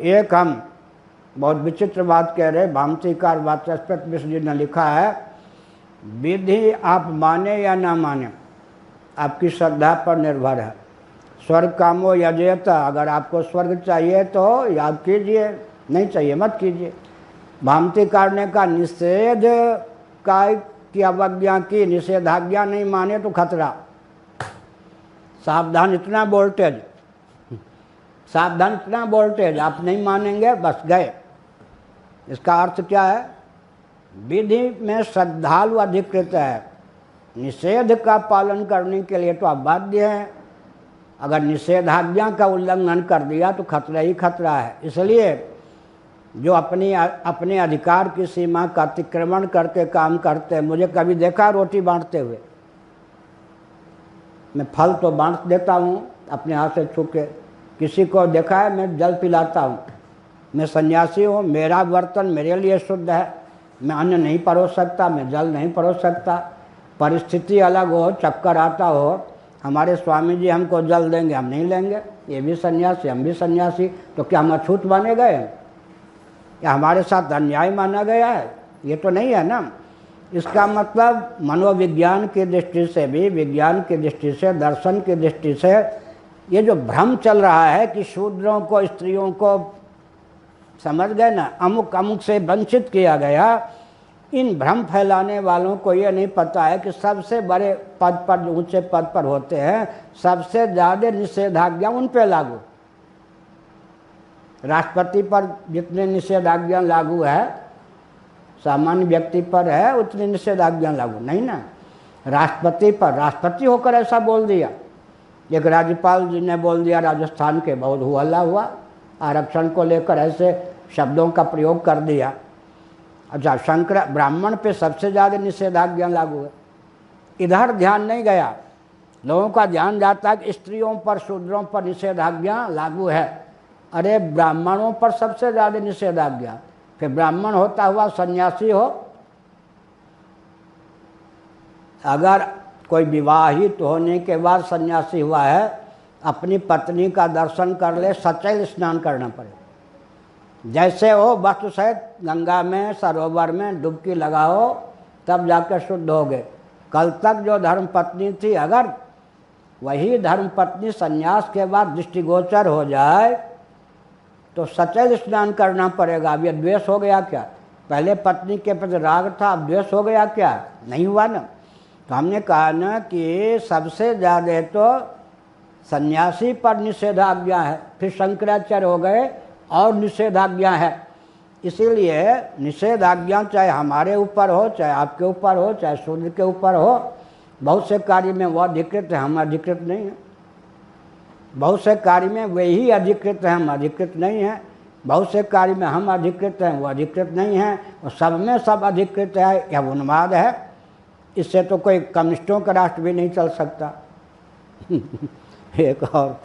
एक हम बहुत विचित्र बात कह रहे, भामतीकार वाचस्पति मिश्र जी ने लिखा है, विधि आप माने या ना माने आपकी श्रद्धा पर निर्भर है। स्वर्ग कामो यजेत, अगर आपको स्वर्ग चाहिए तो याद कीजिए, नहीं चाहिए मत कीजिए। भामतीकार ने कहा निषेध का की अवज्ञा की, निषेधाज्ञा नहीं माने तो खतरा। सावधान, इतना वोल्टेज, सावधान, इतना वोल्टेज, आप नहीं मानेंगे बस गए। इसका अर्थ क्या है? विधि में श्रद्धालु अधिकृत है, निषेध का पालन करने के लिए तो आप बाध्य हैं। अगर निषेधाज्ञा का उल्लंघन कर दिया तो खतरा ही खतरा है। इसलिए जो अपने अधिकार की सीमा का अतिक्रमण करके काम करते हैं, मुझे कभी देखा रोटी बांटते हुए? मैं फल तो बांट देता हूँ अपने हाथ से छू के, किसी को देखा है मैं जल पिलाता हूँ? मैं सन्यासी हूँ, मेरा बर्तन मेरे लिए शुद्ध है, मैं अन्न नहीं परोस सकता, मैं जल नहीं परोस सकता। परिस्थिति अलग हो, चक्कर आता हो, हमारे स्वामी जी हमको जल देंगे, हम नहीं लेंगे, ये भी सन्यासी हम भी सन्यासी, तो क्या हम अछूत माने गए? क्या हमारे साथ अन्याय माना गया है? ये तो नहीं है ना। इसका मतलब मनोविज्ञान की दृष्टि से भी, विज्ञान की दृष्टि से, दर्शन की दृष्टि से ये जो भ्रम चल रहा है कि शूद्रों को, स्त्रियों को, समझ गए ना, अमुक अमुक से वंचित किया गया, इन भ्रम फैलाने वालों को ये नहीं पता है कि सबसे बड़े पद पर, जो ऊंचे पद पर होते हैं, सबसे ज़्यादा निषेधाज्ञा उन पे लागू। राष्ट्रपति पर जितने निषेधाज्ञा लागू है, सामान्य व्यक्ति पर है उतनी निषेधाज्ञा लागू नहीं ना। राष्ट्रपति पर, राष्ट्रपति होकर ऐसा बोल दिया। एक राज्यपाल जी ने बोल दिया राजस्थान के, बहुत हल्ला हुआ, आरक्षण को लेकर ऐसे शब्दों का प्रयोग कर दिया। अच्छा, शंकर ब्राह्मण पे सबसे ज़्यादा निषेधाज्ञा लागू है, इधर ध्यान नहीं गया। लोगों का ध्यान जाता है कि स्त्रियों पर, शूद्रों पर निषेधाज्ञा लागू है। अरे ब्राह्मणों पर सबसे ज़्यादा निषेधाज्ञा, फिर ब्राह्मण होता हुआ सन्यासी हो, अगर कोई विवाहित होने के बाद सन्यासी हुआ है, अपनी पत्नी का दर्शन कर ले, सचैल स्नान करना पड़ेगा। जैसे हो वस्त्र सहित गंगा में, सरोवर में डुबकी लगाओ, तब जाकर शुद्ध हो गए। कल तक जो धर्मपत्नी थी, अगर वही धर्मपत्नी संन्यास के बाद दृष्टिगोचर हो जाए तो सचैल स्नान करना पड़ेगा। अब ये द्वेष हो गया क्या? पहले पत्नी के प्रति राग था, अब द्वेष हो गया क्या? नहीं हुआ ना। तो हमने कहा ना कि सबसे ज़्यादा तो सन्यासी पर निषेधाज्ञा है, फिर शंकराचार्य हो गए और निषेधाज्ञा है। इसीलिए निषेधाज्ञा चाहे हमारे ऊपर हो, चाहे आपके ऊपर हो, चाहे शूद्र के ऊपर हो, बहुत से कार्य में वो अधिकृत है, हम अधिकृत नहीं हैं। बहुत से कार्य में वे ही अधिकृत हैं, हम अधिकृत नहीं हैं। बहुत से कार्य में हम अधिकृत हैं, वो अधिकृत नहीं हैं। और सब में सब अधिकृत है, यह उन्माद है। इससे तो कोई कम्युनिस्टों का राष्ट्र भी नहीं चल सकता। एक और